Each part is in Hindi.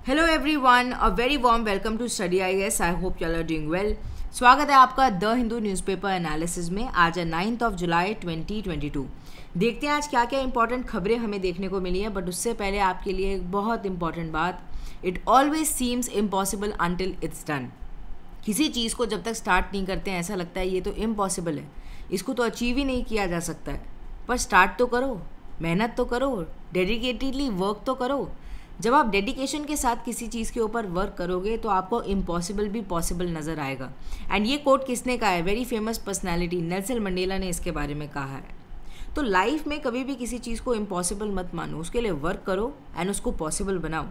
Hello everyone, a very warm welcome to study IAS। I hope you are doing well. स्वागत है आपका द हिंदू न्यूज़पेपर एनालिसिस में। आज है 9 जुलाई 2022। देखते हैं आज क्या क्या इंपॉर्टेंट खबरें हमें देखने को मिली हैं। बट उससे पहले आपके लिए एक बहुत इंपॉर्टेंट बात, it always seems impossible until it's done. किसी चीज़ को जब तक स्टार्ट नहीं करते हैं ऐसा लगता है ये तो इम्पॉसिबल है, इसको तो अचीव ही नहीं किया जा सकता है। पर स्टार्ट तो करो, मेहनत तो करो, डेडिकेटेडली वर्क तो करो। जब आप डेडिकेशन के साथ किसी चीज़ के ऊपर वर्क करोगे तो आपको इम्पॉसिबल भी पॉसिबल नज़र आएगा। एंड ये कोट किसने कहा है? Very famous personality Nelson Mandela ने इसके बारे में कहा है। तो लाइफ में कभी भी किसी चीज़ को इम्पॉसिबल मत मानो, उसके लिए वर्क करो एंड उसको पॉसिबल बनाओ।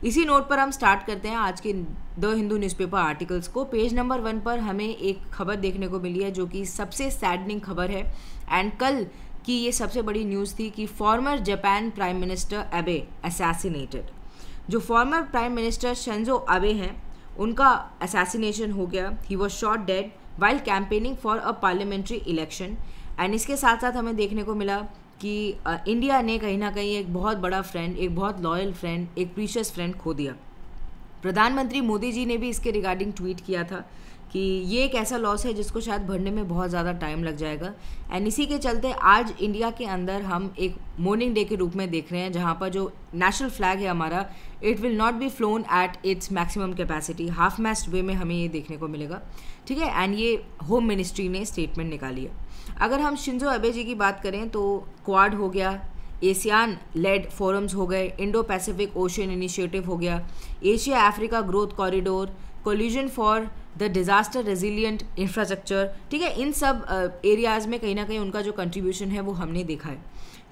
इसी नोट पर हम स्टार्ट करते हैं आज के द हिंदू न्यूज़पेपर आर्टिकल्स को। पेज नंबर 1 पर हमें एक खबर देखने को मिली है जो कि सबसे सैडनिंग खबर है। एंड कल कि ये सबसे बड़ी न्यूज़ थी कि फॉर्मर जापान प्राइम मिनिस्टर एबे असैसिनेटेड। जो former prime minister Shinzo Abe हैं उनका असैसिनेशन हो गया। He was shot dead while campaigning for a parliamentary election. And इसके साथ साथ हमें देखने को मिला कि इंडिया ने कहीं ना कहीं एक बहुत बड़ा फ्रेंड, एक बहुत लॉयल फ्रेंड, एक प्रीशियस फ्रेंड खो दिया। प्रधानमंत्री मोदी जी ने भी इसके रिगार्डिंग ट्वीट किया था कि ये एक ऐसा लॉस है जिसको शायद भरने में बहुत ज़्यादा टाइम लग जाएगा। एंड इसी के चलते आज इंडिया के अंदर हम एक मॉर्निंग डे के रूप में देख रहे हैं जहाँ पर जो नेशनल फ्लैग है हमारा, it will not be flown at its maximum capacity. Half mast way में हमें ये देखने को मिलेगा, ठीक है। एंड ये होम मिनिस्ट्री ने स्टेटमेंट निकाली है। अगर हम शिंजो अबे जी की बात करें तो क्वाड हो गया, एशियान लेड फोरम्स हो गए, इंडो पैसिफिक ओशन इनिशिएटिव हो गया, Asia Africa growth corridor, collision for the disaster resilient infrastructure, ठीक है। इन सब एरियाज़ में कहीं ना कहीं उनका जो कंट्रीब्यूशन है वो हमने देखा है।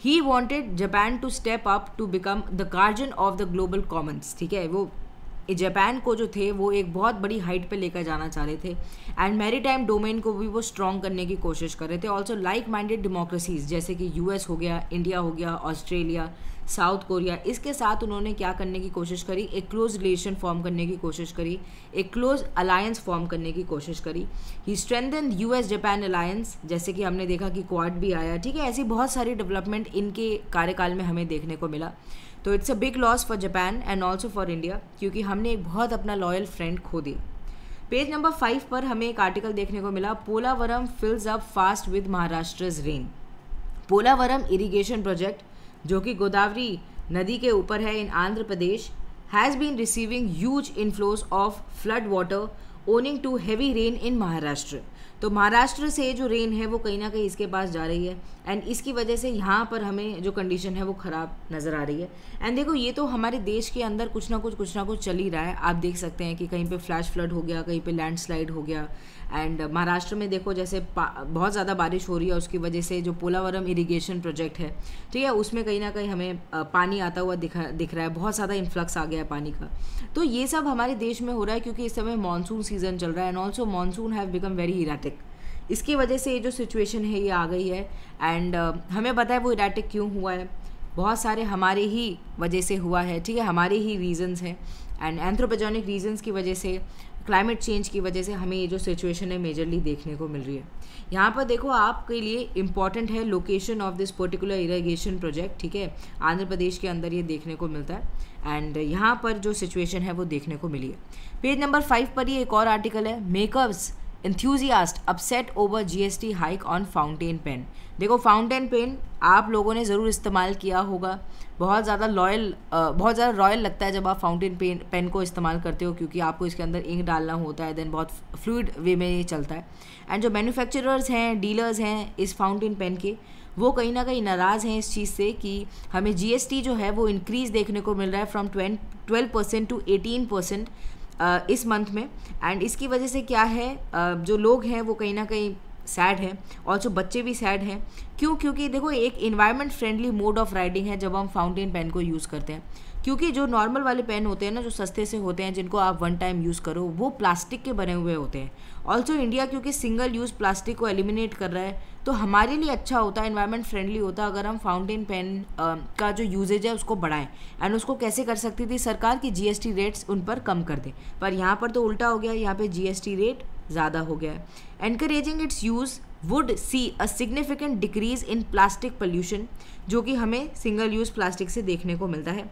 He wanted Japan to step up to become the guardian of the global commons, ठीक है। वो जापान को जो थे वो एक बहुत बड़ी हाइट पे लेकर जाना चाह रहे थे। एंड मैरीटाइम डोमेन को भी वो स्ट्रॉन्ग करने की कोशिश कर रहे थे। ऑल्सो लाइक माइंडेड डेमोक्रेसीज जैसे कि US हो गया, इंडिया हो गया, ऑस्ट्रेलिया, साउथ कोरिया, इसके साथ उन्होंने क्या करने की कोशिश करी? एक क्लोज रिलेशन फॉर्म करने की कोशिश करी, एक क्लोज अलायंस फॉर्म करने की कोशिश करी। ही स्ट्रेंथन US जापान अलायंस, जैसे कि हमने देखा कि क्वाड भी आया, ठीक है। ऐसी बहुत सारी डेवलपमेंट इनके कार्यकाल में हमें देखने को मिला। तो it's a big loss for Japan and also for India, क्योंकि हमने एक बहुत अपना लॉयल फ्रेंड खो दिया। पेज नंबर 5 पर हमें एक आर्टिकल देखने को मिला, Polavaram fills up fast with Maharashtra's rain. Polavaram irrigation project जो कि गोदावरी नदी के ऊपर है in Andhra Pradesh, has been receiving huge inflows of flood water owing to heavy rain in Maharashtra. तो महाराष्ट्र से जो रेन है वो कहीं ना कहीं इसके पास जा रही है एंड इसकी वजह से यहाँ पर हमें जो कंडीशन है वो ख़राब नज़र आ रही है। एंड देखो ये तो हमारे देश के अंदर कुछ ना कुछ चल ही रहा है। आप देख सकते हैं कि कहीं पे फ्लैश फ्लड हो गया, कहीं पे लैंडस्लाइड हो गया। एंड महाराष्ट्र में देखो जैसे बहुत ज़्यादा बारिश हो रही है, उसकी वजह से जो पोलावरम इरिगेशन प्रोजेक्ट है, ठीक है, उसमें कहीं ना कहीं हमें पानी आता हुआ दिख रहा है। बहुत ज़्यादा इन्फ्लक्स आ गया है पानी का। तो ये सब हमारे देश में हो रहा है क्योंकि इस समय मानसून सीजन चल रहा है and also monsoon have become very erratic. इसकी वजह से ये जो सिचुएशन है ये आ गई है। एंड हमें पता है वो इराटिक क्यों हुआ है, बहुत सारे हमारे ही वजह से हुआ है, ठीक है, हमारे ही रीजंस हैं। एंड एंथ्रोपोजेनिक रीजंस की वजह से, क्लाइमेट चेंज की वजह से हमें ये जो सिचुएशन है मेजरली देखने को मिल रही है। यहाँ पर देखो आपके लिए इम्पॉर्टेंट है location of this particular irrigation project, ठीक है, आंध्र प्रदेश के अंदर ये देखने को मिलता है। एंड यहाँ पर जो सिचुएशन है वो देखने को मिली है। पेज नंबर 5 पर ही एक और आर्टिकल है, makers enthusiast upset over GST hike on fountain pen। देखो फाउंटेन पेन आप लोगों ने ज़रूर इस्तेमाल किया होगा। बहुत ज़्यादा रॉयल लगता है जब आप फाउंटेन पेन को इस्तेमाल करते हो, क्योंकि आपको इसके अंदर इंक डालना होता है, देन बहुत फ्लूइड वे में ये चलता है। एंड जो मैन्युफैक्चरर्स हैं, डीलर्स हैं इस फाउंटेन पेन के, वो कहीं ना कहीं नाराज़ हैं इस चीज़ से कि हमें GST जो है वो इंक्रीज़ देखने को मिल रहा है फ्रॉम 12% टू 18% इस मंथ में। एंड इसकी वजह से क्या है, जो लोग हैं वो कहीं ना कहीं सैड हैं और जो बच्चे भी सैड हैं। क्यों? क्योंकि देखो एक environment friendly mode of riding है जब हम फाउंटेन पेन को यूज़ करते हैं, क्योंकि जो नॉर्मल वाले पेन होते हैं ना, जो सस्ते से होते हैं, जिनको आप वन टाइम यूज़ करो, वो प्लास्टिक के बने हुए होते हैं। ऑल्सो इंडिया क्योंकि सिंगल यूज़ प्लास्टिक को एलिमिनेट कर रहा है, तो हमारे लिए अच्छा होता है, इन्वायरमेंट फ्रेंडली होता है अगर हम फाउंटेन पेन का जो यूजेज है उसको बढ़ाएं। एंड उसको कैसे कर सकती थी सरकार की GST रेट्स उन पर कम कर दें, पर यहाँ पर तो उल्टा हो गया, यहाँ पे GST रेट ज़्यादा हो गया है। Encouraging it's use would see a significant decrease in plastic pollution, जो कि हमें सिंगल यूज़ प्लास्टिक से देखने को मिलता है।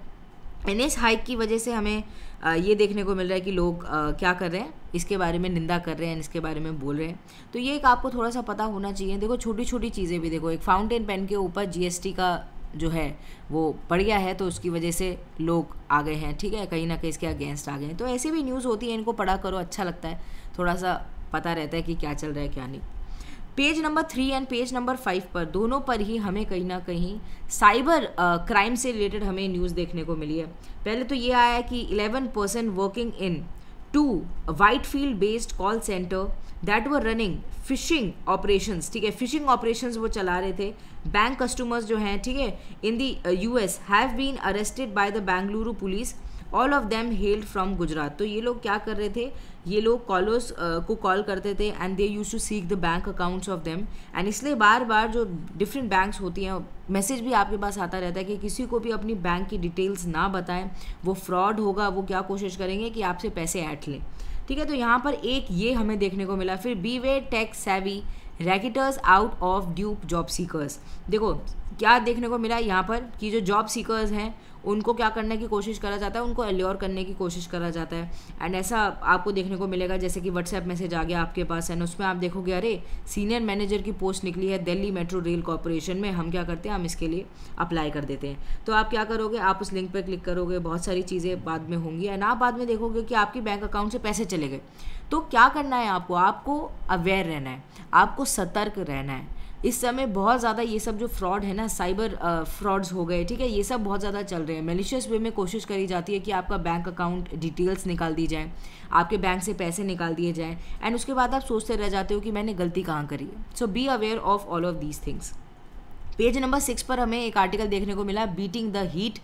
इस हाइक की वजह से हमें ये देखने को मिल रहा है कि लोग क्या कर रहे हैं, इसके बारे में निंदा कर रहे हैं, इसके बारे में बोल रहे हैं। तो ये एक आपको थोड़ा सा पता होना चाहिए। देखो छोटी छोटी चीज़ें भी, देखो एक फाउंटेन पेन के ऊपर जीएसटी का जो है वो बढ़ गया है, तो उसकी वजह से लोग आ गए हैं, ठीक है, कहीं ना कहीं इसके अगेंस्ट आ गए हैं। तो ऐसी भी न्यूज़ होती है, इनको पढ़ा करो, अच्छा लगता है, थोड़ा सा पता रहता है कि क्या चल रहा है क्या नहीं। Page number 3 and page number 5 पर, दोनों पर ही हमें कहीं ना कहीं साइबर क्राइम से रिलेटेड हमें न्यूज़ देखने को मिली है। पहले तो ये आया कि 11% working in 2 Whitefield based call centre that were running fishing operations, ठीक है, फिशिंग ऑपरेशंस वो चला रहे थे। बैंक कस्टमर्स जो हैं, ठीक है, in the US have been arrested by the Bengaluru police, all of them held from Gujarat. तो ये लोग क्या कर रहे थे, ये लोग कॉलर्स को कॉल करते थे and they use to seek the bank accounts of them, and इसलिए बार बार जो डिफरेंट बैंक्स होती हैं, मैसेज भी आपके पास आता रहता है कि किसी को भी अपनी बैंक की डिटेल्स ना बताएं, वो फ्रॉड होगा, वो क्या कोशिश करेंगे कि आपसे पैसे ऐंठ लें, ठीक है। तो यहाँ पर एक ये हमें देखने को मिला। फिर beware tech savvy racketeers out of dupe job seekers. देखो क्या देखने को मिला यहाँ पर कि जो जॉब सीकर्स हैं उनको क्या करने की कोशिश करा जाता है, उनको अल्योर करने की कोशिश करा जाता है। एंड ऐसा आपको देखने को मिलेगा जैसे कि व्हाट्सएप मैसेज आ गया आपके पास एंड उसमें आप देखोगे अरे सीनियर मैनेजर की पोस्ट निकली है दिल्ली मेट्रो रेल कॉरपोरेशन में, हम क्या करते हैं, हम इसके लिए अप्लाई कर देते हैं। तो आप क्या करोगे, आप उस लिंक पर क्लिक करोगे, बहुत सारी चीज़ें बाद में होंगी एंड आप बाद में देखोगे कि आपकी बैंक अकाउंट से पैसे चले गए। तो क्या करना है आपको अवेयर रहना है, आपको सतर्क रहना है। इस समय बहुत ज़्यादा ये सब जो फ्रॉड है ना, साइबर फ्रॉड्स हो गए, ठीक है, ये सब बहुत ज़्यादा चल रहे हैं। मैलिशियस वे में कोशिश करी जाती है कि आपका बैंक अकाउंट डिटेल्स निकाल दी जाए, आपके बैंक से पैसे निकाल दिए जाएँ एंड उसके बाद आप सोचते रह जाते हो कि मैंने गलती कहाँ करी है। So be aware of all of these things. Page number 6 पर हमें एक आर्टिकल देखने को मिला, बीटिंग द हीट।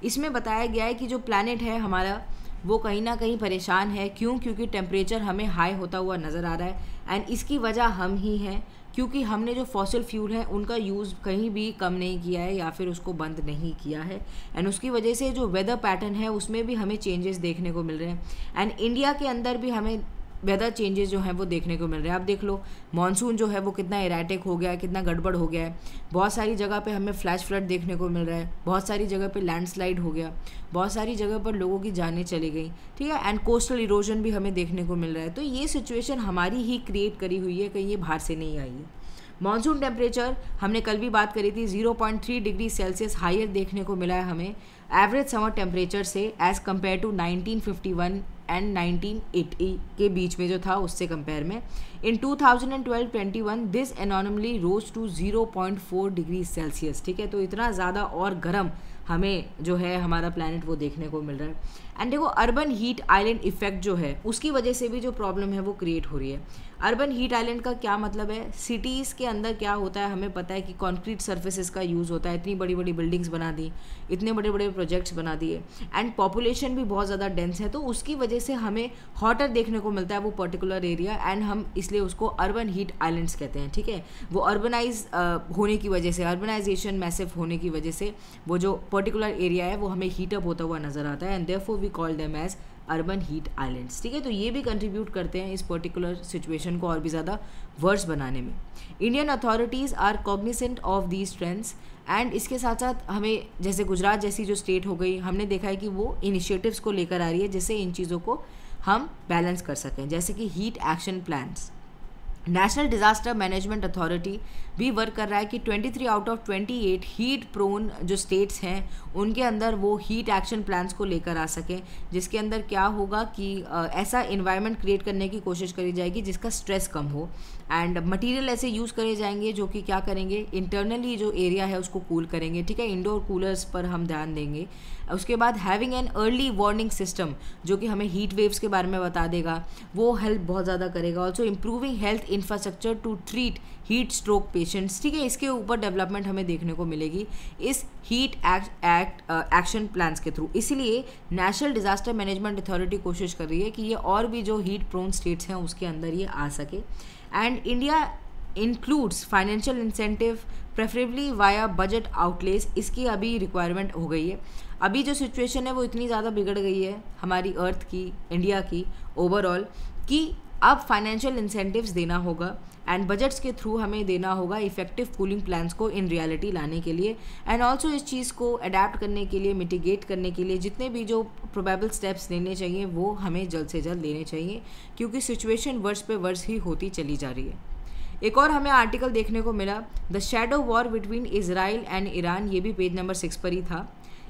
इसमें बताया गया है कि जो प्लैनेट है हमारा वो कहीं ना कहीं परेशान है। क्यों? क्योंकि टेम्परेचर हमें हाई होता हुआ नज़र आ रहा है एंड इसकी वजह हम ही हैं, क्योंकि हमने जो फॉसिल फ्यूल है उनका यूज़ कहीं भी कम नहीं किया है या फिर उसको बंद नहीं किया है एंड उसकी वजह से जो वेदर पैटर्न है उसमें भी हमें चेंजेस देखने को मिल रहे हैं एंड इंडिया के अंदर भी हमें वेदर चेंजेस जो हैं वो देखने को मिल रहे हैं। आप देख लो मॉनसून जो है वो कितना इरेटिक हो गया है, कितना गड़बड़ हो गया है। बहुत सारी जगह पे हमें फ्लैश फ्लड देखने को मिल रहा है, बहुत सारी जगह पे लैंडस्लाइड हो गया, बहुत सारी जगह पर लोगों की जानें चली गई, ठीक है, एंड कोस्टल इरोजन भी हमें देखने को मिल रहा है। तो ये सिचुएशन हमारी ही क्रिएट करी हुई है, कहीं ये बाहर से नहीं आई है। मॉनसून टेम्परेचर हमने कल भी बात करी थी, 0.3 डिग्री सेल्सियस हायर देखने को मिला है हमें एवरेज समर टेम्परेचर से एज़ कम्पेयर टू 1951 एंड 1980 के बीच में जो था उससे कंपेयर में। In 2012-21 this anomaly rose to 0.4 degree Celsius, ठीक है। तो इतना ज़्यादा और गर्म हमें जो है हमारा प्लैनेट वो देखने को मिल रहा है। एंड देखो अर्बन हीट आइलैंड इफेक्ट जो है उसकी वजह से भी जो प्रॉब्लम है वो क्रिएट हो रही है। अर्बन हीट आइलैंड का क्या मतलब है, सिटीज़ के अंदर क्या होता है हमें पता है कि कॉन्क्रीट सर्फेसिस का यूज़ होता है, इतनी बड़ी बड़ी बिल्डिंग्स बना दी, इतने बड़े बड़े प्रोजेक्ट्स बना दिए एंड पॉपुलेशन भी बहुत ज़्यादा डेंस है, तो उसकी वजह से हमें हॉटर देखने को मिलता है वो पर्टिकुलर एरिया एंड हम इसलिए उसको अर्बन हीट आइलैंड्स कहते हैं, ठीक है। वो अर्बनाइज होने की वजह से, अर्बनाइजेशन मैसिव होने की वजह से वो जो पर्टिकुलर एरिया है वो हमें हीटअप होता हुआ नजर आता है and therefore we call them as urban heat islands, ठीक है। तो ये भी कंट्रीब्यूट करते हैं इस पर्टिकुलर सिचुएशन को और भी ज़्यादा वर्स बनाने में। Indian authorities are cognisant of these trends and इसके साथ साथ हमें जैसे गुजरात जैसी जो स्टेट हो गई, हमने देखा है कि वो इनिशिएटिव्स को लेकर आ रही है जिससे इन चीज़ों को हम बैलेंस कर सकें, जैसे कि heat action plans. National disaster management authority भी वर्क कर रहा है कि 23 आउट ऑफ 28 हीट प्रोन जो स्टेट्स हैं उनके अंदर वो हीट एक्शन प्लान्स को लेकर आ सकें, जिसके अंदर क्या होगा कि ऐसा इन्वायरमेंट क्रिएट करने की कोशिश करी जाएगी जिसका स्ट्रेस कम हो एंड मटेरियल ऐसे यूज़ करे जाएंगे जो कि क्या करेंगे, इंटरनली जो एरिया है उसको कूल करेंगे, ठीक है। इंडोर कूलर्स पर हम ध्यान देंगे। उसके बाद having an early warning system जो कि हमें हीट वेव्स के बारे में बता देगा, वो हेल्प बहुत ज़्यादा करेगा। Also improving health infrastructure to treat heat stroke patients, ठीक है। इसके ऊपर डेवलपमेंट हमें देखने को मिलेगी इस हीट एक्शन प्लान्स के थ्रू। इसीलिए नेशनल डिज़ास्टर मैनेजमेंट अथॉरिटी कोशिश कर रही है कि ये और भी जो हीट प्रोन स्टेट्स हैं उसके अंदर ये आ सके and India includes financial incentive preferably via budget outlays, इसकी अभी रिक्वायरमेंट हो गई है। अभी जो सिचुएशन है वो इतनी ज़्यादा बिगड़ गई है हमारी अर्थ की, इंडिया की ओवरऑल, कि अब फाइनेंशियल इंसेंटिव्स देना होगा एंड बजट्स के थ्रू हमें देना होगा इफेक्टिव कूलिंग प्लान्स को इन रियलिटी लाने के लिए, एंड ऑल्सो इस चीज़ को अडेप्ट करने के लिए, मिटिगेट करने के लिए जितने भी जो प्रोबेबल स्टेप्स लेने चाहिए वो हमें जल्द से जल्द लेने चाहिए, क्योंकि सिचुएशन वर्ष पे वर्ष ही होती चली जा रही है। एक और हमें आर्टिकल देखने को मिला, the shadow war between Israel and Iran, ये भी पेज नंबर 6 पर ही था।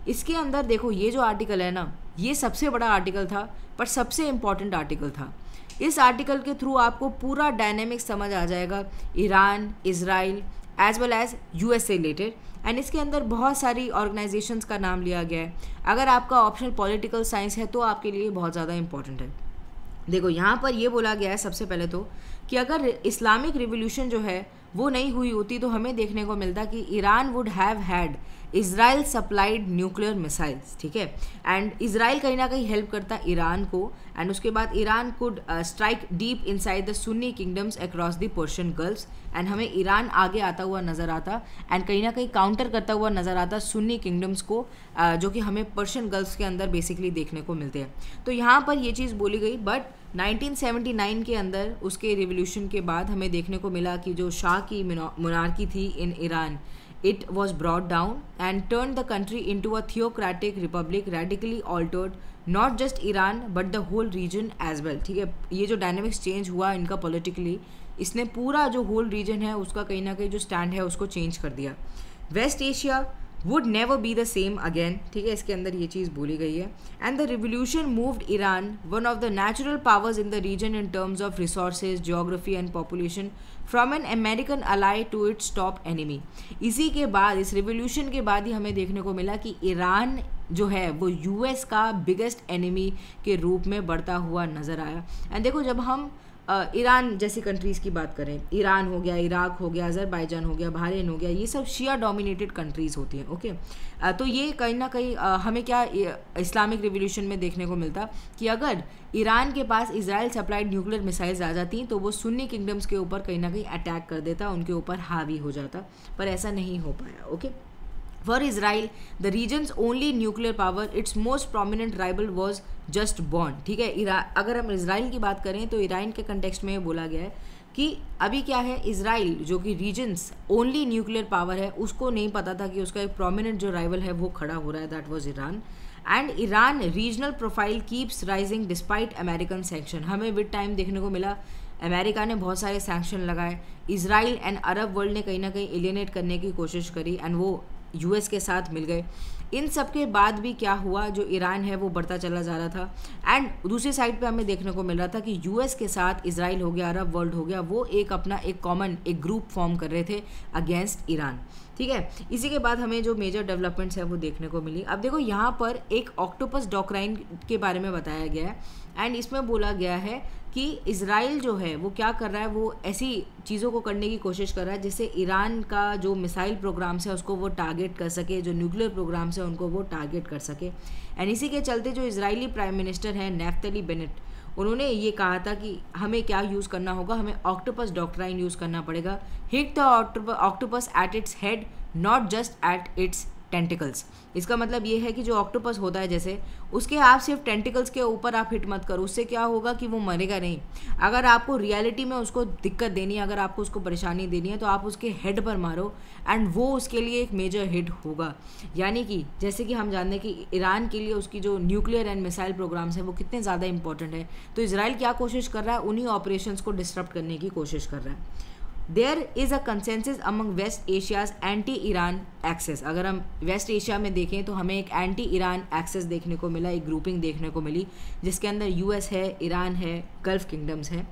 इसके अंदर देखो ये जो आर्टिकल है ना, ये सबसे बड़ा आर्टिकल था पर सबसे इम्पॉर्टेंट आर्टिकल था। इस आर्टिकल के थ्रू आपको पूरा डायनेमिक्स समझ आ जाएगा Iran, Israel as well as US से रिलेटेड, एंड इसके अंदर बहुत सारी ऑर्गेनाइजेशंस का नाम लिया गया है। अगर आपका ऑप्शनल पॉलिटिकल साइंस है तो आपके लिए बहुत ज़्यादा इंपॉर्टेंट है। देखो यहाँ पर ये बोला गया है सबसे पहले तो कि अगर इस्लामिक रिवॉल्यूशन जो है वो नहीं हुई होती तो हमें देखने को मिलता कि Iran would have had Israel supplied nuclear missiles, ठीक है, एंड इजराइल कहीं ना कहीं हेल्प करता ईरान को, एंड उसके बाद Iran could strike deep inside the Sunni kingdoms across the Persian gulfs, and हमें ईरान आगे आता हुआ नज़र आता एंड कहीं ना कहीं काउंटर करता हुआ नज़र आता सुन्नी किंगडम्स को, जो कि हमें पर्शियन गल्फ्स के अंदर बेसिकली देखने को मिलते हैं। तो यहाँ पर ये चीज़ बोली गई, बट 1979 के अंदर उसके रिवॉल्यूशन के बाद हमें देखने को मिला कि जो शाह की मोनार्की थी in Iran, it was brought down and turned the country into a theocratic republic, radically altered not just Iran but the whole region as well, ठीक है। ये जो डायनेमिक्स चेंज हुआ इनका पॉलिटिकली, इसने पूरा जो होल रीजन है उसका कहीं ना कहीं जो स्टैंड है उसको चेंज कर दिया। West Asia would never be the same again, ठीक है, इसके अंदर ये चीज़ बोली गई है। And the revolution moved Iran, one of the natural powers in the region in terms of resources, geography and population, from an American ally to its top enemy. इसी के बाद, इस रिवोल्यूशन के बाद ही हमें देखने को मिला कि ईरान जो है वो यूएस का बिगेस्ट एनिमी के रूप में बढ़ता हुआ नज़र आया। एंड देखो जब हम ईरान जैसी कंट्रीज़ की बात करें, ईरान हो गया, इराक हो गया, अज़रबैजान हो गया, बहरीन हो गया, ये सब शिया डोमिनेटेड कंट्रीज़ होती हैं, ओके। तो ये कहीं ना कहीं हमें क्या इस्लामिक रिवॉल्यूशन में देखने को मिलता कि अगर ईरान के पास इजराइल सप्लाइड न्यूक्लियर मिसाइल्स आ जाती तो वो सुन्नी किंगडम्स के ऊपर कहीं ना कहीं अटैक कर देता, उनके ऊपर हावी हो जाता, पर ऐसा नहीं हो पाया, okay. For Israel, the region's only nuclear power, its most prominent rival was just born, ठीक है। अगर हम इसराइल की बात करें तो ईरान के कंटेक्स्ट में बोला गया है कि अभी क्या है, इसराइल जो कि रीजन्स ओनली न्यूक्लियर पावर है, उसको नहीं पता था कि उसका एक प्रोमिनेंट जो राइवल है वो खड़ा हो रहा है, that was Iran. And Iran regional profile keeps rising despite American sanction. हमें विद टाइम देखने को मिला अमेरिका ने बहुत सारे सैंक्शन लगाए, इसराइल एंड अरब वर्ल्ड ने कहीं ना कहीं एलियनेट करने की कोशिश करी एंड वो यूएस के साथ मिल गए। इन सब के बाद भी क्या हुआ, जो ईरान है वो बढ़ता चला जा रहा था, एंड दूसरी साइड पे हमें देखने को मिल रहा था कि यूएस के साथ इसराइल हो गया, अरब वर्ल्ड हो गया, वो एक अपना एक कॉमन एक ग्रुप फॉर्म कर रहे थे अगेंस्ट ईरान, ठीक है। इसी के बाद हमें जो मेजर डेवलपमेंट्स है वो देखने को मिली। अब देखो यहाँ पर एक ऑक्टोपस डॉक्ट्राइन के बारे में बताया गया है, एंड इसमें बोला गया है कि इसराइल जो है वो क्या कर रहा है, वो ऐसी चीज़ों को करने की कोशिश कर रहा है जिससे ईरान का जो मिसाइल प्रोग्राम्स है उसको वो टारगेट कर सके, जो न्यूक्लियर प्रोग्राम्स है उनको वो टारगेट कर सके। एंड इसी के चलते जो इजरायली प्राइम मिनिस्टर हैं नेफ्तली बेनेट, उन्होंने ये कहा था कि हमें क्या यूज़ करना होगा, हमें ऑक्टोपस डॉक्ट्राइन यूज़ करना पड़ेगा, hit the octopus at its head not just at its tentacles. इसका मतलब ये है कि जो ऑक्टोपस होता है जैसे, उसके आप सिर्फ टेंटिकल्स के ऊपर आप हिट मत करो, उससे क्या होगा कि वो मरेगा नहीं। अगर आपको रियलिटी में उसको दिक्कत देनी है, अगर आपको उसको परेशानी देनी है तो आप उसके हेड पर मारो एंड वो उसके लिए एक मेजर हिट होगा। यानी कि जैसे कि हम जानते हैं कि ईरान के लिए उसकी जो न्यूक्लियर एंड मिसाइल प्रोग्राम्स हैं वो कितने ज़्यादा इंपॉर्टेंट है, तो इसराइल क्या कोशिश कर रहा है, उन्हीं ऑपरेशंस को डिस्टर्ब करने की कोशिश कर रहा है। There is a consensus among West Asia's anti Iran axis. अगर हम वेस्ट एशिया में देखें तो हमें एक एंटी ईरान एक्सेस देखने को मिला, एक ग्रुपिंग देखने को मिली जिसके अंदर यूएस है, ईरान है, गल्फ किंगडम्स हैं।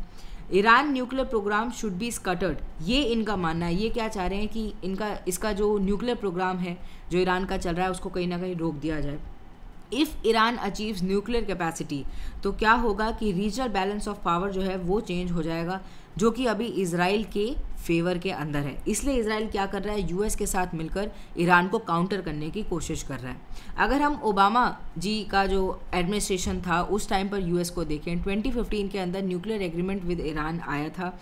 Iran nuclear program should be scattered, ये इनका मानना है। ये क्या चाह रहे हैं कि इसका जो न्यूक्लियर प्रोग्राम है जो ईरान का चल रहा है उसको कहीं ना कहीं रोक दिया जाए। If Iran achieves nuclear capacity तो क्या होगा कि रीजनल बैलेंस ऑफ पावर जो है वो चेंज हो जाएगा, जो कि अभी इसराइल के फेवर के अंदर है। इसलिए इसराइल क्या कर रहा है, यूएस के साथ मिलकर ईरान को काउंटर करने की कोशिश कर रहा है। अगर हम ओबामा जी का जो एडमिनिस्ट्रेशन था उस टाइम पर यूएस को देखें, 2015 के अंदर न्यूक्लियर एग्रीमेंट विद ईरान आया था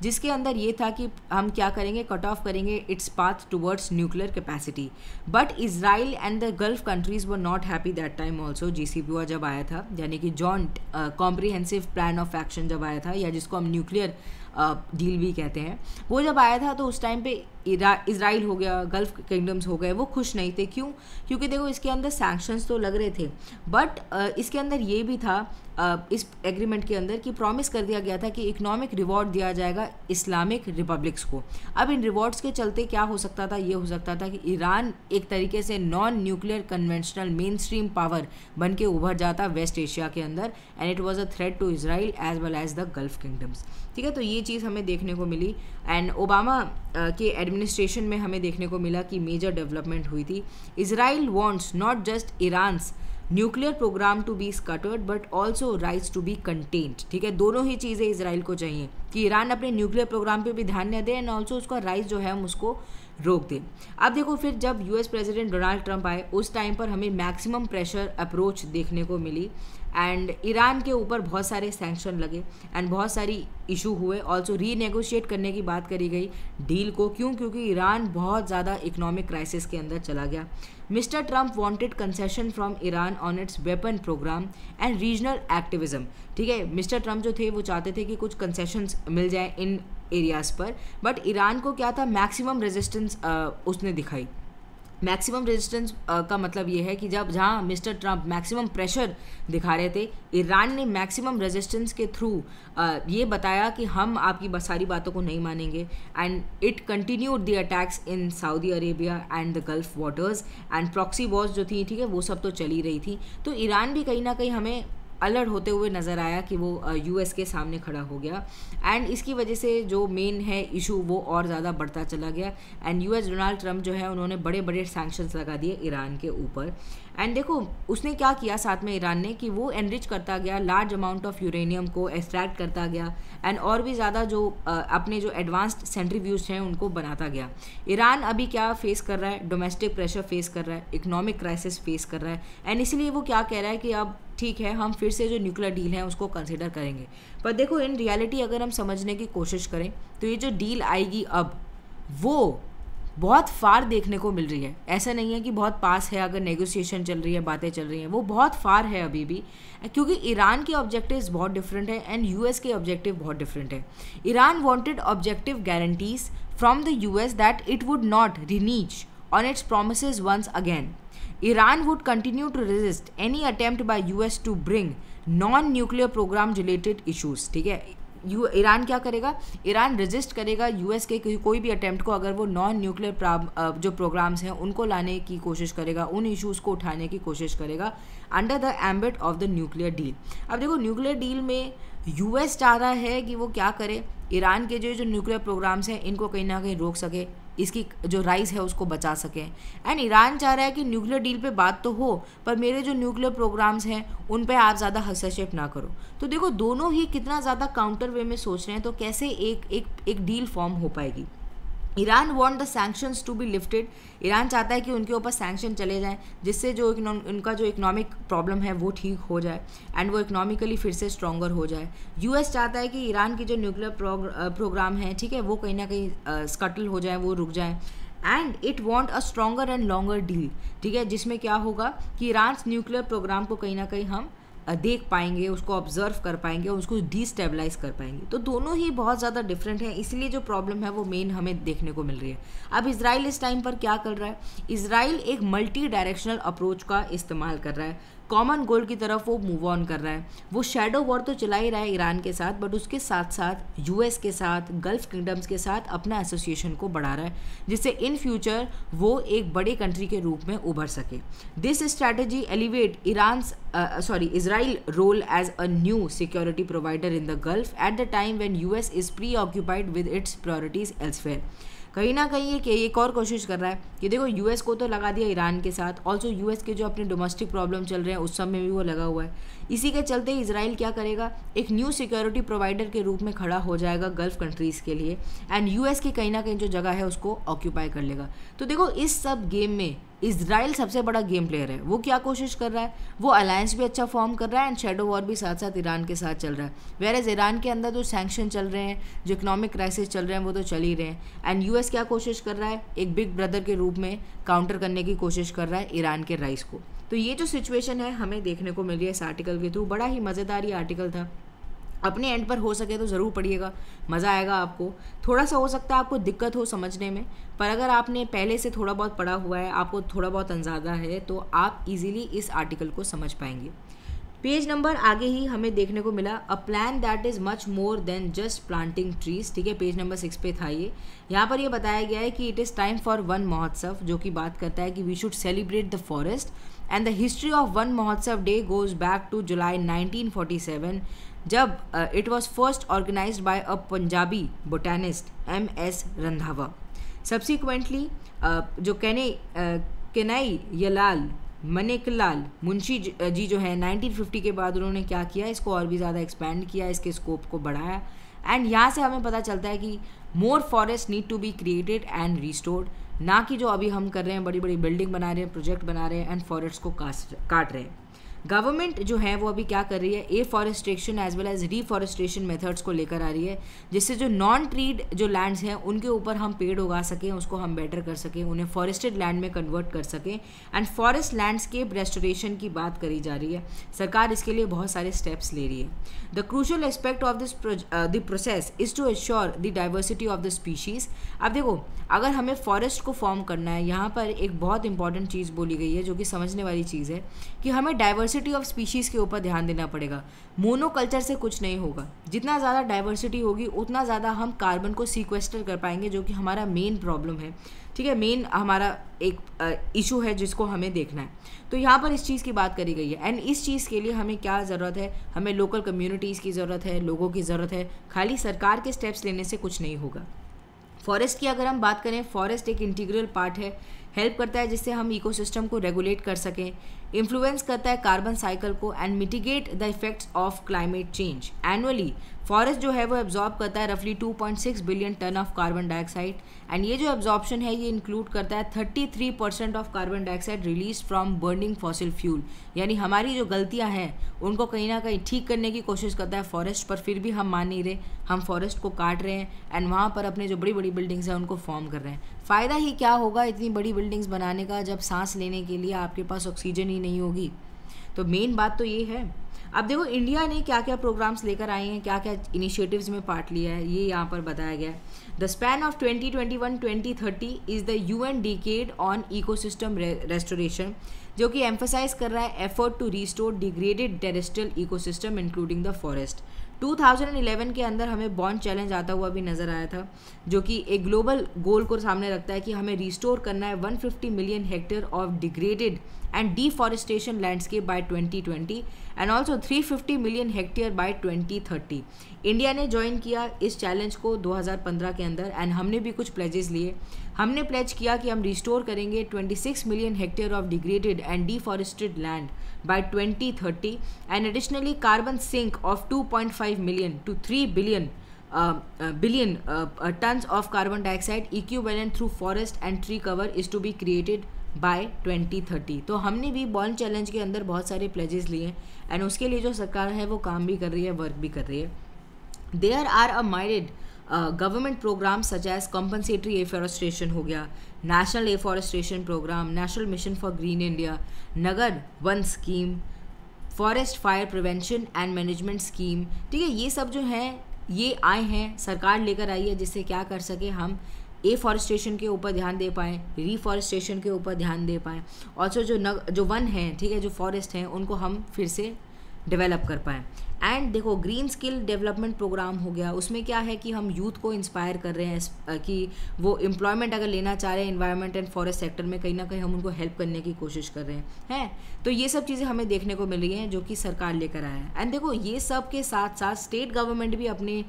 जिसके अंदर ये था कि हम क्या करेंगे, कट ऑफ करेंगे its path towards nuclear capacity. But Israel and the gulf countries were not happy that time also. JCPOA जब आया था, यानी कि joint comprehensive plan of action जब आया था, या जिसको हम न्यूक्लियर डील भी कहते हैं, वो जब आया था तो उस टाइम पे इज़राइल हो गया, गल्फ किंगडम्स हो गए, वो खुश नहीं थे। क्यों? क्योंकि देखो इसके अंदर सैंक्शंस तो लग रहे थे, बट इसके अंदर ये भी था इस एग्रीमेंट के अंदर कि प्रॉमिस कर दिया गया था कि इकोनॉमिक रिवॉर्ड दिया जाएगा इस्लामिक रिपब्लिक्स को। अब इन रिवॉर्ड्स के चलते क्या हो सकता था? ये हो सकता था कि ईरान एक तरीके से non nuclear conventional main stream power बन के उभर जाता वेस्ट एशिया के अंदर, and it was a threat to Israel as well as the Gulf kingdoms. ठीक है, तो ये चीज़ हमें देखने को मिली। एंड ओबामा के एडमिनिस्ट्रेशन में हमें देखने को मिला कि मेजर डेवलपमेंट हुई थी। Israel wants not just Iran's nuclear program to be scattered but also rights to be contained. ठीक है, दोनों ही चीज़ें इसराइल को चाहिए कि ईरान अपने न्यूक्लियर प्रोग्राम पे भी ध्यान न दे एंड ऑल्सो उसका राइट्स जो है हम उसको रोक दें। अब देखो फिर जब यूएस प्रेसिडेंट डोनाल्ड ट्रंप आए उस टाइम पर हमें मैक्सिमम प्रेशर अप्रोच देखने को मिली एंड ईरान के ऊपर बहुत सारे सैंक्शन लगे एंड बहुत सारी इशू हुए। ऑल्सो रीनेगोशिएट करने की बात करी गई डील को। क्यों? क्योंकि ईरान बहुत ज़्यादा इकोनॉमिक क्राइसिस के अंदर चला गया। Mister Trump wanted concession from Iran on its weapon program and regional activism. ठीक है, मिस्टर ट्रंप जो थे वो चाहते थे कि कुछ कंसेशंस मिल जाए इन एरियाज़ पर, बट ईरान को क्या था, मैक्सिमम रेजिस्टेंस उसने दिखाई। मैक्सिमम रेजिस्टेंस का मतलब ये है कि जब जहाँ मिस्टर ट्रंप मैक्सिमम प्रेशर दिखा रहे थे, ईरान ने मैक्सिमम रेजिस्टेंस के थ्रू ये बताया कि हम आपकी सारी बातों को नहीं मानेंगे and it continued the attacks in Saudi Arabia and the gulf waters and proxy Wars जो थी, ठीक है, वो सब तो चली रही थी। तो ईरान भी कहीं ना कहीं हमें अलर्ट होते हुए नज़र आया कि वो यूएस के सामने खड़ा हो गया एंड इसकी वजह से जो मेन है इशू वो और ज़्यादा बढ़ता चला गया एंड यूएस डोनाल्ड ट्रंप जो है उन्होंने बड़े बड़े सैंक्शंस लगा दिए ईरान के ऊपर। एंड देखो उसने क्या किया साथ में ईरान ने कि वो एनरिच करता गया, लार्ज अमाउंट ऑफ यूरेनियम को एक्सट्रैक्ट करता गया एंड और भी ज़्यादा जो अपने जो एडवांस्ड सेंट्रीफ्यूज हैं उनको बनाता गया। ईरान अभी क्या फेस कर रहा है? डोमेस्टिक प्रेशर फेस कर रहा है, इकोनॉमिक क्राइसिस फेस कर रहा है एंड इसीलिए वो क्या कह रहा है कि अब ठीक है हम फिर से जो न्यूक्लियर डील है उसको कंसिडर करेंगे। पर देखो इन रियलिटी अगर हम समझने की कोशिश करें तो ये जो डील आएगी अब वो बहुत फार देखने को मिल रही है। ऐसा नहीं है कि बहुत पास है, अगर नेगोशिएशन चल रही है, बातें चल रही हैं, वो बहुत फार है अभी भी, क्योंकि ईरान के ऑब्जेक्टिव्स बहुत डिफरेंट है एंड यूएस के ऑब्जेक्टिव बहुत डिफरेंट है। Iran wanted objective guarantees from the US that it would not renege on its promises once again. Iran would continue to resist any attempt by US to bring non-nuclear program related issues। ठीक है, ईरान क्या करेगा? ईरान रेजिस्ट करेगा यूएस के कोई भी अटेम्प्ट को, अगर वो नॉन न्यूक्लियर जो प्रोग्राम्स हैं उनको लाने की कोशिश करेगा, उन इश्यूज़ को उठाने की कोशिश करेगा under the ambit of the nuclear deal. अब देखो न्यूक्लियर डील में यूएस चाह रहा है कि वो क्या करे, ईरान के जो न्यूक्लियर प्रोग्राम्स हैं इनको कहीं ना कहीं रोक सके, इसकी जो राइस है उसको बचा सकें। एंड ईरान चाह रहा है कि न्यूक्लियर डील पे बात तो हो पर मेरे जो न्यूक्लियर प्रोग्राम्स हैं उन पे आप ज़्यादा हस्तक्षेप ना करो। तो देखो दोनों ही कितना ज़्यादा काउंटर वे में सोच रहे हैं, तो कैसे एक डील फॉर्म हो पाएगी। Iran want the sanctions to be lifted. Iran चाहता है कि उनके ऊपर सैंक्शन चले जाएं जिससे जो उनका जो इकोनॉमिक प्रॉब्लम है वो ठीक हो जाए एंड वो इकोनॉमिकली फिर से स्ट्रॉन्गर हो जाए। यूएस चाहता है कि ईरान की जो न्यूक्लियर प्रोग्राम है, ठीक है, वो कहीं ना कहीं स्कटल हो जाए, वो रुक जाए and it want a stronger and longer deal. ठीक है, जिसमें क्या होगा कि ईरान न्यूक्लियर प्रोग्राम को कहीं ना कहीं हम देख पाएंगे, उसको ऑब्जर्व कर पाएंगे और उसको डिस्टेबलाइज कर पाएंगे। तो दोनों ही बहुत ज़्यादा डिफरेंट हैं, इसलिए जो प्रॉब्लम है वो मेन हमें देखने को मिल रही है। अब इजराइल इस टाइम पर क्या कर रहा है? इजराइल एक मल्टी डायरेक्शनल अप्रोच का इस्तेमाल कर रहा है, कॉमन गोल की तरफ वो मूव ऑन कर रहा है। वो शैडो वॉर तो चला ही रहा है ईरान के साथ, बट उसके साथ साथ यूएस के साथ, गल्फ किंगडम्स के साथ अपना एसोसिएशन को बढ़ा रहा है जिससे इन फ्यूचर वो एक बड़े कंट्री के रूप में उभर सके। This strategy elevate Israel role as a new security provider in the Gulf at the time when US is preoccupied with its priorities elsewhere. कहीं ना कहीं ये एक और कोशिश कर रहा है कि देखो यूएस को तो लगा दिया ईरान के साथ, ऑल्सो यूएस के जो अपने डोमेस्टिक प्रॉब्लम चल रहे हैं उस सब में भी वो लगा हुआ है। इसी के चलते इजराइल क्या करेगा, एक न्यू सिक्योरिटी प्रोवाइडर के रूप में खड़ा हो जाएगा गल्फ कंट्रीज़ के लिए एंड यूएस की कहीं ना कहीं जो जगह है उसको ऑक्यूपाई कर लेगा। तो देखो इस सब गेम में इजराइल सबसे बड़ा गेम प्लेयर है। वो क्या कोशिश कर रहा है, वो अलायंस भी अच्छा फॉर्म कर रहा है एंड शैडो वॉर भी साथ साथ ईरान के साथ चल रहा है। वेरएज ईरान के अंदर जो सैंक्शन चल रहे हैं, जो इकोनॉमिक क्राइसिस चल रहे हैं वो तो चल ही रहे हैं एंड यूएस क्या कोशिश कर रहा है, एक बिग ब्रदर के रूप में काउंटर करने की कोशिश कर रहा है ईरान के राइस को। तो ये जो सिचुएशन है हमें देखने को मिल रही है इस आर्टिकल के थ्रू। बड़ा ही मज़ेदार ये आर्टिकल था अपने एंड पर हो सके तो ज़रूर पढ़िएगा, मज़ा आएगा आपको। थोड़ा सा हो सकता है आपको दिक्कत हो समझने में, पर अगर आपने पहले से थोड़ा बहुत पढ़ा हुआ है, आपको थोड़ा बहुत अंदाज़ा है, तो आप इजीली इस आर्टिकल को समझ पाएंगे। पेज नंबर आगे ही हमें देखने को मिला, a plan that is much more than just planting trees. ठीक है, पेज नंबर 6 पे था ये। यहाँ पर ये बताया गया है कि it is time for Van Mahotsav, जो कि बात करता है कि we should celebrate the forest and the history of Van Mahotsav day goes back to July 1947, जब it was first organised by a Punjabi botanist MS Randhawa. Subsequently जो केनाई यलाल मनेकलाल मुंशी जी जो है 1950 के बाद उन्होंने क्या किया, इसको और भी ज़्यादा एक्सपैंड किया, इसके स्कोप को बढ़ाया। एंड यहाँ से हमें पता चलता है कि more forest need to be created and restored, ना कि जो अभी हम कर रहे हैं, बड़ी बड़ी बिल्डिंग बना रहे हैं, प्रोजेक्ट बना रहे हैं एंड फॉरेस्ट को काट रहे हैं। गवर्नमेंट जो है वो अभी क्या कर रही है, afforestation as well as reforestation methods को लेकर आ रही है, जिससे जो नॉन ट्रीड जो लैंड्स हैं उनके ऊपर हम पेड़ उगा सकें, उसको हम बेटर कर सकें, उन्हें फॉरेस्टेड लैंड में कन्वर्ट कर सकें एंड फॉरेस्ट लैंडस्केप रेस्टोरेशन की बात करी जा रही है। सरकार इसके लिए बहुत सारे स्टेप्स ले रही है। The crucial aspect of this the process is to assure the diversity of the species. अब देखो, अगर हमें फॉरेस्ट को फॉर्म करना है, यहाँ पर एक बहुत इंपॉर्टेंट चीज़ बोली गई है जो कि समझने वाली चीज़ है कि हमें डाइवर्सिटी ऑफ स्पीशीज़ के ऊपर ध्यान देना पड़ेगा। मोनोकल्चर से कुछ नहीं होगा, जितना ज़्यादा डाइवर्सिटी होगी उतना ज़्यादा हम कार्बन को सीक्वेस्टर कर पाएंगे, जो कि हमारा मेन प्रॉब्लम है। ठीक है, मेन हमारा एक इशू है जिसको हमें देखना है। तो यहाँ पर इस चीज़ की बात करी गई है एंड इस चीज़ के लिए हमें क्या ज़रूरत है, हमें लोकल कम्युनिटीज़ की ज़रूरत है, लोगों की ज़रूरत है। खाली सरकार के स्टेप्स लेने से कुछ नहीं होगा। फॉरेस्ट की अगर हम बात करें, फॉरेस्ट एक इंटीग्रल पार्ट है, हेल्प करता है जिससे हम इकोसिस्टम को रेगुलेट कर सकें, इन्फ्लुएंस करता है कार्बन साइकिल को and mitigate the effects of climate change. Annually forest जो है वो एब्जॉर्ब करता है रफली 2.6 billion ton of carbon dioxide and ये जो एब्जॉर्प्शन है ये इंक्लूड करता है 33% of carbon dioxide release from burning fossil fuel. यानी हमारी जो गलतियां हैं उनको कहीं ना कहीं ठीक करने की कोशिश करता है फॉरेस्ट, पर फिर भी हम मान नहीं रहे, हम फॉरेस्ट को काट रहे हैं एंड वहाँ पर अपने जो बड़ी बड़ी बिल्डिंग्स हैं उनको फॉर्म कर रहे हैं। फ़ायदा ही क्या होगा इतनी बड़ी बिल्डिंग्स बनाने का, जब सांस लेने के लिए आपके पास ऑक्सीजन ही नहीं होगी। तो मेन बात तो ये है। अब देखो इंडिया ने क्या क्या प्रोग्राम्स लेकर आए हैं, क्या क्या इनिशिएटिव्स में पार्ट लिया है, ये यहाँ पर बताया गया है। The span of 2021-2030 is the UN decade on ecosystem restoration, जो कि एम्फसाइज कर रहा है effort to restore degraded terrestrial ecosystem including the forest. 2011 के अंदर हमें बॉन्ड चैलेंज आता हुआ भी नज़र आया था, जो कि एक ग्लोबल गोल को सामने रखता है कि हमें रिस्टोर करना है 150 million hectare of degraded and deforestation landscape by 2020 and also 350 million hectare by 2030। India ने ज्वाइन किया इस चैलेंज को 2015 के अंदर एंड हमने भी कुछ प्लेजेस लिए। हमने प्लेज किया कि हम रिस्टोर करेंगे 26 million hectare of degraded and deforested land by 2030 and additionally carbon sink of 2.5 million to 3 billion tons of carbon dioxide equivalent through forest and tree cover is to be created by 2030। तो हमने भी बॉन्ड चैलेंज के अंदर बहुत सारे प्लेजेस लिए एंड उसके लिए जो सरकार है वो काम भी कर रही है, वर्क भी कर रही है। There are a myriad government programme such as compensatory afforestation हो गया, national afforestation programme, national mission for green India, Nagar Van scheme, forest fire prevention and management scheme. ठीक है, ये सब जो हैं ये आए हैं, सरकार लेकर आई है, जिससे क्या कर सके हम एफॉरेस्टेशन के ऊपर ध्यान दे पाएँ, रीफॉरेस्टेशन के ऊपर ध्यान दे पाएँ, ऑल्सो जो वन हैं, ठीक है, जो फॉरेस्ट हैं उनको हम फिर से डेवलप कर पाएँ। एंड देखो ग्रीन स्किल डेवलपमेंट प्रोग्राम हो गया, उसमें क्या है कि हम यूथ को इंस्पायर कर रहे हैं कि वो एम्प्लॉयमेंट अगर लेना चाह रहे हैं एनवायरनमेंट एंड फॉरेस्ट सेक्टर में, कहीं ना कहीं हम उनको हेल्प करने की कोशिश कर रहे हैं। तो ये सब चीज़ें हमें देखने को मिल रही हैं जो कि सरकार लेकर आया है। एंड देखो ये सब के साथ साथ स्टेट गवर्नमेंट भी अपने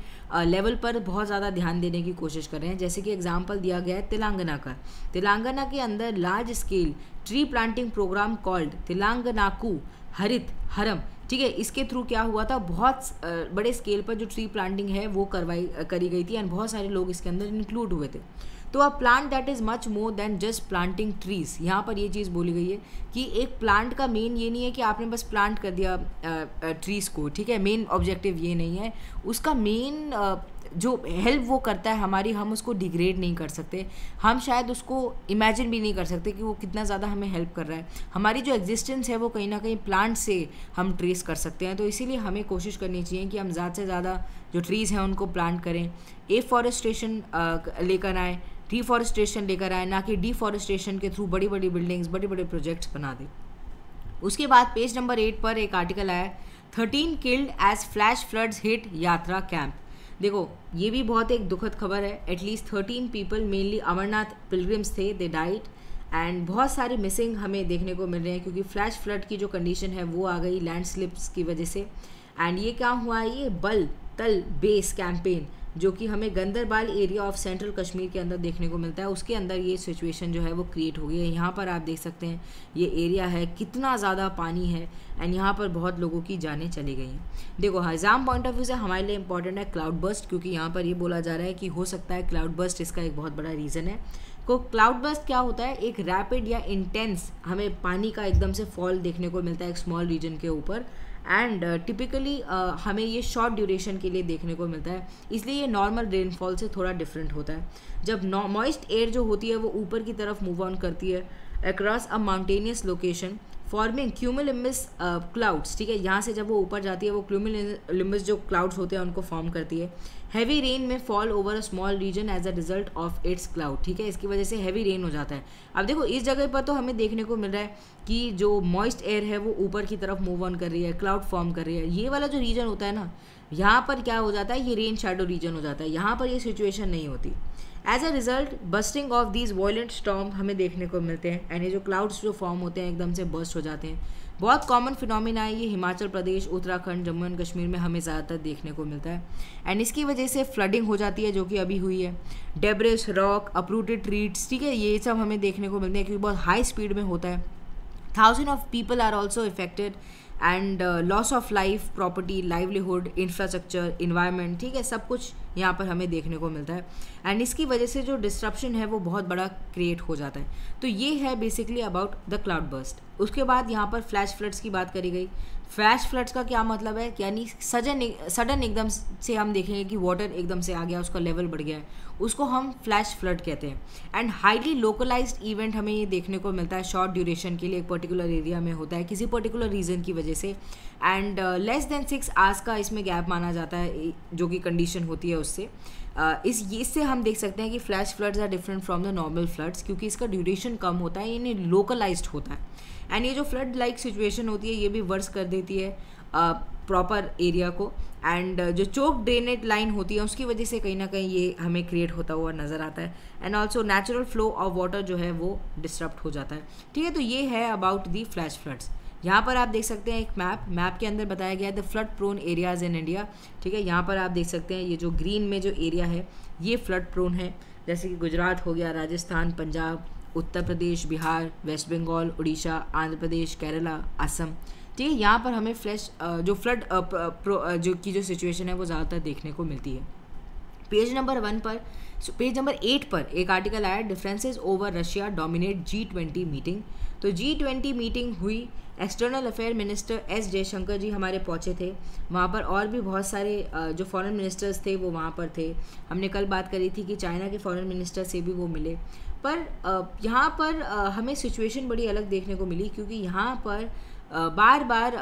लेवल पर बहुत ज़्यादा ध्यान देने की कोशिश कर रहे हैं। जैसे कि एग्जाम्पल दिया गया है तेलंगाना का। तेलंगाना के अंदर large scale tree planting programme called तेलंगानाकू हरित हरम, ठीक है, इसके थ्रू क्या हुआ था, बहुत बड़े स्केल पर जो ट्री प्लांटिंग है वो करी गई थी एंड बहुत सारे लोग इसके अंदर इंक्लूड हुए थे। तो a plant that is much more than just planting trees, यहाँ पर ये चीज़ बोली गई है कि एक प्लांट का मेन ये नहीं है कि आपने बस प्लांट कर दिया ट्रीज़ को, ठीक है, मेन ऑब्जेक्टिव ये नहीं है। उसका मेन जो हेल्प वो करता है हमारी, हम उसको डिग्रेड नहीं कर सकते, हम शायद उसको इमेजिन भी नहीं कर सकते कि वो कितना ज़्यादा हमें हेल्प कर रहा है। हमारी जो एग्जिस्टेंस है वो कहीं ना कहीं प्लांट से हम ट्रेस कर सकते हैं। तो इसीलिए हमें कोशिश करनी चाहिए कि हम ज़्यादा से ज़्यादा जो ट्रीज़ हैं उनको प्लांट करें, एफॉरेस्टेशन लेकर आएँ, डिफॉरेस्टेशन लेकर आए, ना कि डिफॉरेस्टेशन के थ्रू बड़ी बड़ी बिल्डिंग्स, बड़े बड़े प्रोजेक्ट्स बना दें। उसके बाद पेज नंबर 8 पर एक आर्टिकल आया, 13 killed as flash floods hit yatra camp. देखो ये भी बहुत एक दुखद खबर है। At least 13 people, mainly Amarnath pilgrims थे, दे डाइड, एंड बहुत सारे मिसिंग हमें देखने को मिल रहे हैं क्योंकि फ्लैश फ्लड की जो कंडीशन है वो आ गई लैंडस्लिप्स की वजह से। एंड ये क्या हुआ है, ये बल तल बेस कैंपेन जो कि हमें Ganderbal area of central Kashmir के अंदर देखने को मिलता है, उसके अंदर ये सिचुएशन जो है वो क्रिएट हो गई है। यहाँ पर आप देख सकते हैं ये एरिया है, कितना ज़्यादा पानी है, एंड यहाँ पर बहुत लोगों की जानें चली गई हैं। देखो एग्जाम पॉइंट ऑफ व्यू से हमारे लिए इंपॉर्टेंट है क्लाउड बर्स्ट, क्योंकि यहाँ पर ये बोला जा रहा है कि हो सकता है क्लाउड बर्स्ट इसका एक बहुत बड़ा रीज़न है। तो क्लाउड बर्स्ट क्या होता है, एक रैपिड या इंटेंस हमें पानी का एकदम से फॉल देखने को मिलता है एक स्मॉल रीजन के ऊपर, एंड टिपिकली हमें ये शॉर्ट ड्यूरेशन के लिए देखने को मिलता है, इसलिए ये नॉर्मल रेनफॉल से थोड़ा डिफरेंट होता है। जब मॉइस्ट एयर जो होती है वो ऊपर की तरफ मूव ऑन करती है across a mountainous location forming cumulonimbus clouds, ठीक है, यहाँ से जब वो ऊपर जाती है वो क्यूमुलिम्बस जो क्लाउड्स होते हैं उनको फॉर्म करती है। हैवी रेन में fall over a small region as a result of its cloud, ठीक है, इसकी वजह से हैवी रेन हो जाता है। अब देखो इस जगह पर तो हमें देखने को मिल रहा है कि जो मॉइस्ट एयर है वो ऊपर की तरफ मूव ऑन कर रही है, क्लाउड फॉर्म कर रही है। ये वाला जो रीजन होता है ना, यहाँ पर क्या हो जाता है, ये रेन शैडो रीजन हो जाता है, यहाँ पर ये सिचुएशन नहीं होती। As a result busting of these violent storm हमें देखने को मिलते हैं, एंड ये जो क्लाउड्स जो फॉर्म होते हैं एकदम से बस्ट हो जाते हैं। बहुत कॉमन फिनोमिना है ये, हिमाचल प्रदेश, उत्तराखंड, जम्मू एंड कश्मीर में हमें ज़्यादातर देखने को मिलता है, एंड इसकी वजह से फ्लडिंग हो जाती है जो कि अभी हुई है। डेब्रिस, रॉक, अपरूटेड ट्रीट्स, ठीक है, ये सब हमें देखने को मिलते हैं क्योंकि बहुत हाई स्पीड में होता है। Thousand of people are also effected and loss of life, property, livelihood, infrastructure, environment, ठीक है, सब कुछ यहाँ पर हमें देखने को मिलता है, एंड इसकी वजह से जो डिस्ट्रप्शन है वो बहुत बड़ा क्रिएट हो जाता है। तो ये है basically about the cloud burst. उसके बाद यहाँ पर फ्लैश फ्लड्स की बात करी गई। फ्लैश फ्लड्स का क्या मतलब है, यानी सडन एकदम से हम देखेंगे कि वाटर एकदम से आ गया, उसका लेवल बढ़ गया है, उसको हम फ्लैश फ्लड कहते हैं। एंड हाईली लोकलाइज्ड इवेंट हमें ये देखने को मिलता है शॉर्ट ड्यूरेशन के लिए, एक पर्टिकुलर एरिया में होता है किसी पर्टिकुलर रीजन की वजह से, एंड लेस देन 6 आवर्स का इसमें गैप माना जाता है जो कि कंडीशन होती है उससे। इससे हम देख सकते हैं कि flash floods are different from the normal floods, क्योंकि इसका ड्यूरेशन कम होता है, यानी लोकलाइज्ड होता है, एंड ये जो फ्लड लाइक सिचुएशन होती है ये भी वर्स कर देती है प्रॉपर एरिया को, एंड जो चोक ड्रेनेज लाइन होती है उसकी वजह से कहीं ना कहीं ये हमें क्रिएट होता हुआ नज़र आता है, and also natural flow of water जो है वो डिस्टर्ब हो जाता है, ठीक है। तो ये है अबाउट दी फ्लैश फ्लड्स। यहाँ पर आप देख सकते हैं एक मैप के अंदर बताया गया है the flood prone areas in India, ठीक है। यहाँ पर आप देख सकते हैं ये जो ग्रीन में जो एरिया है ये फ्लड प्रोन है, जैसे कि गुजरात हो गया, राजस्थान, पंजाब, उत्तर प्रदेश, बिहार, वेस्ट बंगाल, उड़ीसा, आंध्र प्रदेश, केरला, असम, ठीक है। यहाँ पर हमें जो फ्लड जो सिचुएशन है वो ज़्यादातर देखने को मिलती है। पेज नंबर 8 पर एक आर्टिकल आया, differences over Russia dominate G20 meeting. तो G20 मीटिंग हुई, external affair minister S Jaishankar ji हमारे पहुँचे थे वहाँ पर, और भी बहुत सारे जो फॉरेन मिनिस्टर्स थे वो वहाँ पर थे। हमने कल बात करी थी कि चाइना के फॉरेन मिनिस्टर से भी वो मिले, पर यहाँ पर हमें सिचुएशन बड़ी अलग देखने को मिली, क्योंकि यहाँ पर बार बार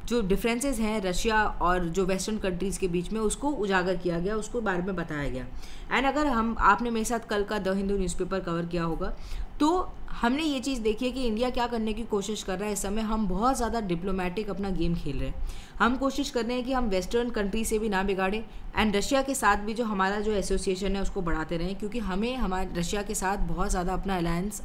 जो डिफरेंसेस हैं रशिया और जो वेस्टर्न कंट्रीज़ के बीच में उसको उजागर किया गया, उसको बारे में बताया गया। एंड अगर आपने मेरे साथ कल का द हिंदू न्यूज़पेपर कवर किया होगा तो हमने ये चीज़ देखी है कि इंडिया क्या करने की कोशिश कर रहा है। इस समय हम बहुत ज़्यादा डिप्लोमेटिक अपना गेम खेल रहे हैं, हम कोशिश कर रहे हैं कि हम वेस्टर्न कंट्री से भी ना बिगाड़ें, एंड रशिया के साथ भी जो हमारा जो एसोसिएशन है उसको बढ़ाते रहें, क्योंकि हमें हमारे रशिया के साथ बहुत ज़्यादा अपना अलायंस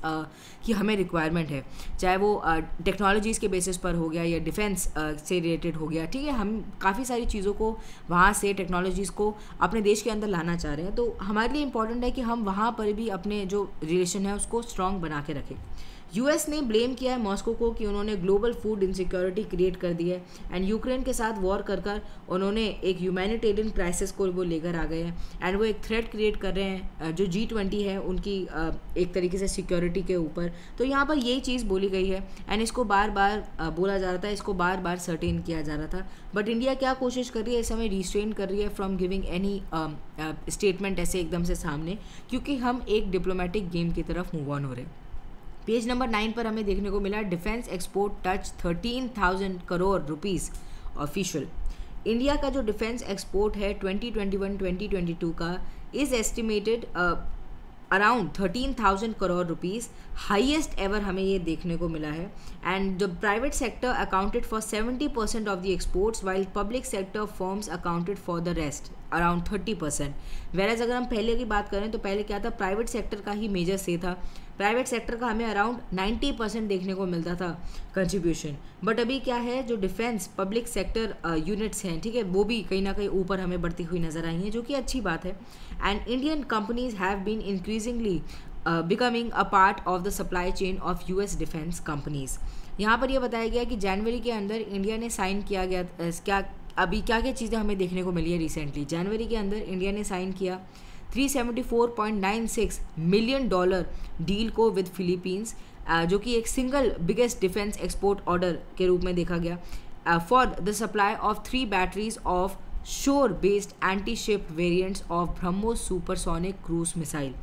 की हमें रिक्वायरमेंट है, चाहे वो टेक्नोलॉजीज़ के बेसिस पर हो गया या डिफेंस से रिलेटेड हो गया, ठीक है। हम काफ़ी सारी चीज़ों को वहाँ से टेक्नोलॉजीज़ को अपने देश के अंदर लाना चाह रहे हैं, तो हमारे लिए इम्पॉर्टेंट है कि हम वहाँ पर भी अपने जो रिलेशन है उसको स्ट्रॉन्ग बना के रखें। यूएस ने ब्लेम किया है मॉस्को को कि उन्होंने ग्लोबल फूड इनसिक्योरिटी क्रिएट कर दी है एंड यूक्रेन के साथ वॉर कर कर उन्होंने एक ह्यूमैनिटेरियन क्राइसिस को वो लेकर आ गए हैं एंड वो एक थ्रेट क्रिएट कर रहे हैं जो G20 है उनकी एक तरीके से सिक्योरिटी के ऊपर। तो यहाँ पर यही चीज़ बोली गई है एंड इसको बार बार बोला जा रहा था, इसको बार बार सर्टेन किया जा रहा था। बट इंडिया क्या कोशिश कर रही है, इस समय रिस्ट्रेन कर रही है फ्रॉम गिविंग एनी स्टेटमेंट ऐसे एकदम से सामने, क्योंकि हम एक डिप्लोमेटिक गेम की तरफ मूव ऑन हो रहे हैं। पेज नंबर 9 पर हमें देखने को मिला defence export touch 13,000 crore rupees official. India का जो डिफेंस एक्सपोर्ट है 2021-2022 का is estimated around 13,000 crore rupees, highest ever हमें ये देखने को मिला है। And the private sector accounted for 70% of the exports while public sector firms accounted for the rest around 30%। Whereas अगर हम पहले की बात करें तो पहले क्या था, प्राइवेट सेक्टर का ही मेजर से था, प्राइवेट सेक्टर का हमें अराउंड 90% देखने को मिलता था कंट्रीब्यूशन। बट अभी क्या है, जो डिफेंस पब्लिक सेक्टर यूनिट्स हैं, ठीक है, वो भी कहीं ना कहीं ऊपर हमें बढ़ती हुई नजर आई हैं, जो कि अच्छी बात है। And Indian companies have been increasingly becoming a part of the supply chain of US defence companies. यहाँ पर यह बताया गया कि जनवरी के अंदर इंडिया ने साइन किया गया क्या अभी क्या क्या चीज़ें हमें देखने को मिली है रिसेंटली। जनवरी के अंदर इंडिया ने साइन किया $374.96 मिलियन डील को विद फिलीपींस, जो कि एक single biggest defence export order के रूप में देखा गया for the supply of 3 batteries of shore based anti ship variants of BrahMos supersonic cruise missile.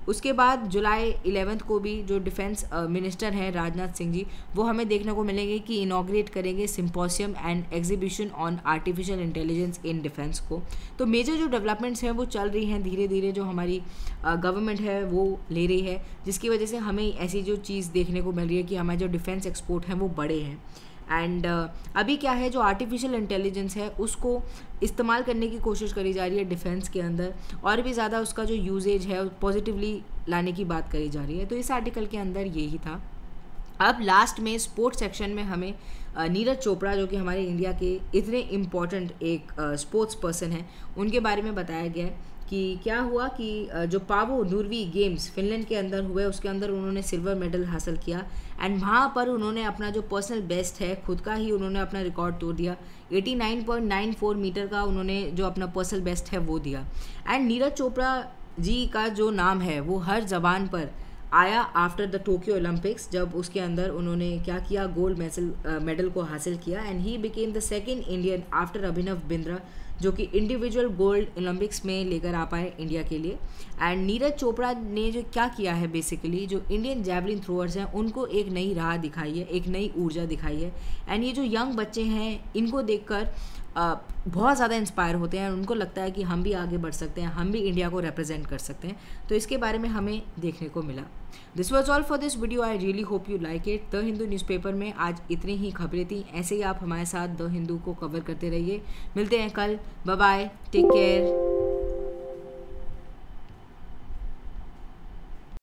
उसके बाद जुलाई 11 को भी जो डिफेंस मिनिस्टर हैं राजनाथ सिंह जी, वो हमें देखने को मिलेंगे कि इनॉग्रेट करेंगे symposium and exhibition on artificial intelligence in defence को। तो मेजर जो डेवलपमेंट्स हैं वो चल रही हैं धीरे धीरे, जो हमारी गवर्नमेंट है वो ले रही है, जिसकी वजह से हमें ऐसी जो चीज़ देखने को मिल रही है कि हमारे जो डिफेंस एक्सपोर्ट हैं वो बड़े हैं। एंड अभी क्या है, जो आर्टिफिशियल इंटेलिजेंस है उसको इस्तेमाल करने की कोशिश करी जा रही है डिफेंस के अंदर, और भी ज़्यादा उसका जो यूजेज है पॉजिटिवली लाने की बात करी जा रही है। तो इस आर्टिकल के अंदर यही था। अब लास्ट में स्पोर्ट्स सेक्शन में हमें नीरज चोपड़ा, जो कि हमारे इंडिया के इतने इम्पॉर्टेंट एक स्पोर्ट्स पर्सन हैं, उनके बारे में बताया गया है कि क्या हुआ कि जो पावो नुर्वी गेम्स फिनलैंड के अंदर हुए उसके अंदर उन्होंने सिल्वर मेडल हासिल किया एंड वहाँ पर उन्होंने अपना जो पर्सनल बेस्ट है खुद का ही उन्होंने अपना रिकॉर्ड तोड़ दिया। 89.94 मीटर का उन्होंने जो अपना पर्सनल बेस्ट है वो दिया। एंड नीरज चोपड़ा जी का जो नाम है वो हर जबान पर आया आफ्टर द टोक्यो ओलंपिक्स, जब उसके अंदर उन्होंने क्या किया, गोल्ड मेडल को हासिल किया and he became the second Indian after Abhinav Bindra, जो कि इंडिविजुअल गोल्ड ओलंपिक्स में लेकर आ पाए इंडिया के लिए। एंड नीरज चोपड़ा ने जो क्या किया है, बेसिकली जो इंडियन जैवलिन थ्रोअर्स हैं उनको एक नई राह दिखाई है, एक नई ऊर्जा दिखाई है। एंड ये जो यंग बच्चे हैं इनको देखकर बहुत ज़्यादा इंस्पायर होते हैं और उनको लगता है कि हम भी आगे बढ़ सकते हैं, हम भी इंडिया को रिप्रेजेंट कर सकते हैं। तो इसके बारे में हमें देखने को मिला। This was all for this video, I really hope you like it. The Hindu newspaper में आज इतनी ही खबरें थी, ऐसे ही आप हमारे साथ द हिंदू को कवर करते रहिए। मिलते हैं कल, बाय बाय, टेक केयर।